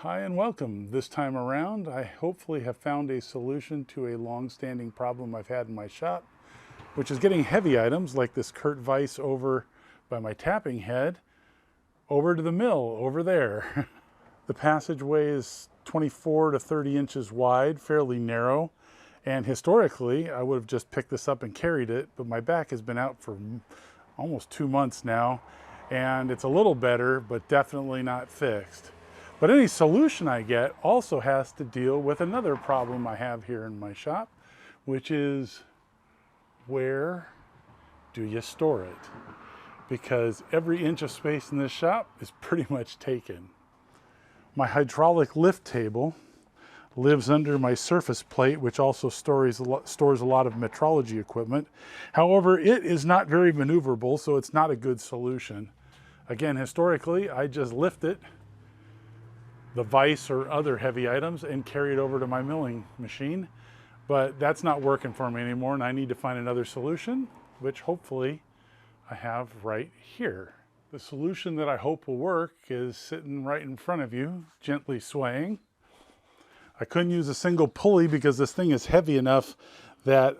Hi and welcome. This time around, I hopefully have found a solution to a long-standing problem I've had in my shop, which is getting heavy items like this Kurt vise over by my tapping head over to the mill over there. The passageway is 24 to 30 inches wide, fairly narrow, and historically I would have just picked this up and carried it, but my back has been out for almost 2 months now, and it's a little better, but definitely not fixed. But any solution I get also has to deal with another problem I have here in my shop, which is, where do you store it? Because every inch of space in this shop is pretty much taken. My hydraulic lift table lives under my surface plate, which also stores a lot of metrology equipment. However, it is not very maneuverable, so it's not a good solution. Again, historically, I just lift it, the vise or other heavy items, and carry it over to my milling machine. But that's not working for me anymore, and I need to find another solution, which hopefully I have right here. The solution that I hope will work is sitting right in front of you, gently swaying. I couldn't use a single pulley because this thing is heavy enough that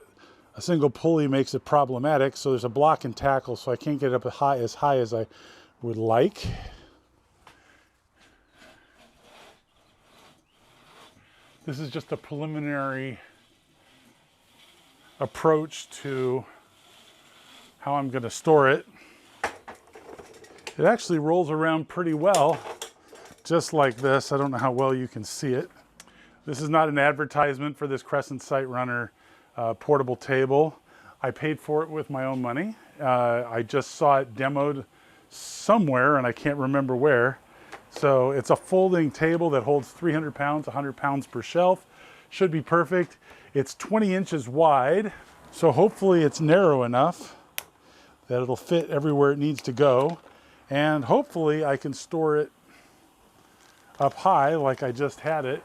a single pulley makes it problematic. So there's a block and tackle, so I can't get up as high as I would like. This is just a preliminary approach to how I'm going to store it. It actually rolls around pretty well, just like this. I don't know how well you can see it. This is not an advertisement for this Crescent Siterunner portable table. I paid for it with my own money. I just saw it demoed somewhere, and I can't remember where. So it's a folding table that holds 300 pounds, 100 pounds per shelf. Should be perfect. It's 20 inches wide, so hopefully it's narrow enough that it'll fit everywhere it needs to go. And hopefully I can store it up high like I just had it.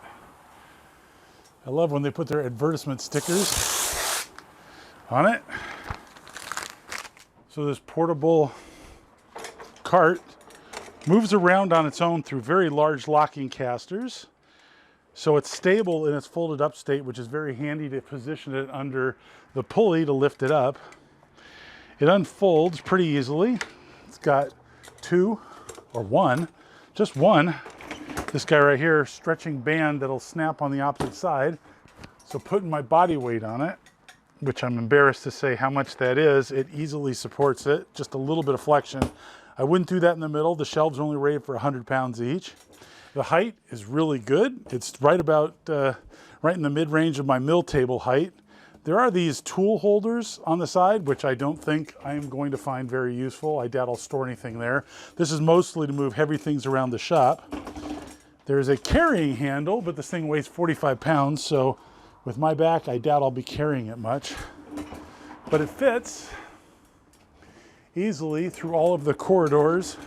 I love when they put their advertisement stickers on it. So this portable cart moves around on its own through very large locking casters. So it's stable in its folded up state, which is very handy to position it under the pulley to lift it up. It unfolds pretty easily. It's got just one, this guy right here, stretching band that'll snap on the opposite side. So putting my body weight on it, which I'm embarrassed to say how much that is, it easily supports it, just a little bit of flexion. I wouldn't do that in the middle. The shelves are only rated for 100 pounds each. The height is really good. It's right about, right in the mid-range of my mill table height. There are these tool holders on the side, which I don't think I am going to find very useful. I doubt I'll store anything there. This is mostly to move heavy things around the shop. There's a carrying handle, but this thing weighs 45 pounds, so with my back, I doubt I'll be carrying it much. But it fits easily through all of the corridors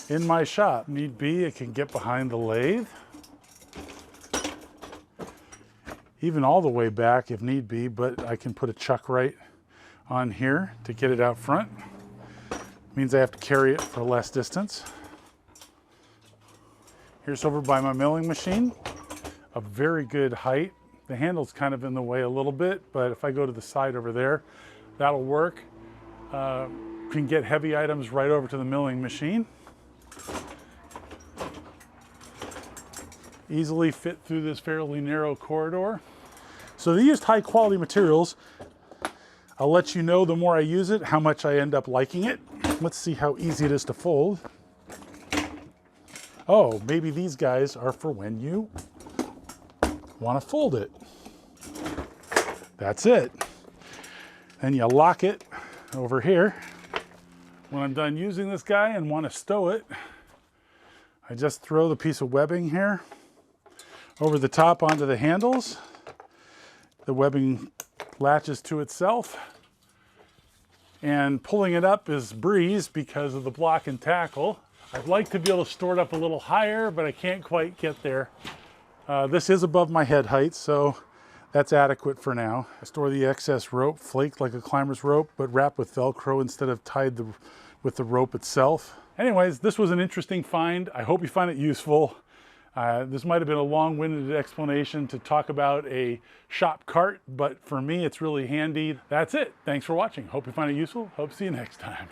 in my shop. Need be, it can get behind the lathe, even all the way back if need be, but I can put a chuck right on here to get it out front. Means I have to carry it for less distance. Here's over by my milling machine, a very good height. The handle's kind of in the way a little bit, but if I go to the side over there, that'll work. Can get heavy items right over to the milling machine. Easily fit through this fairly narrow corridor. So they used high quality materials. I'll let you know the more I use it, how much I end up liking it. Let's see how easy it is to fold. Oh, maybe these guys are for when you want to fold it. That's it. Then you lock it over here. When I'm done using this guy and want to stow it, I just throw the piece of webbing here over the top onto the handles. The webbing latches to itself, and pulling it up is breeze because of the block and tackle. I'd like to be able to store it up a little higher, but I can't quite get there. This is above my head height, so that's adequate for now. I store the excess rope flaked like a climber's rope, but wrapped with Velcro instead of tied with the rope itself. Anyways, this was an interesting find. I hope you find it useful. This might have been a long-winded explanation to talk about a shop cart, but for me, it's really handy. That's it. Thanks for watching. Hope you find it useful. Hope to see you next time.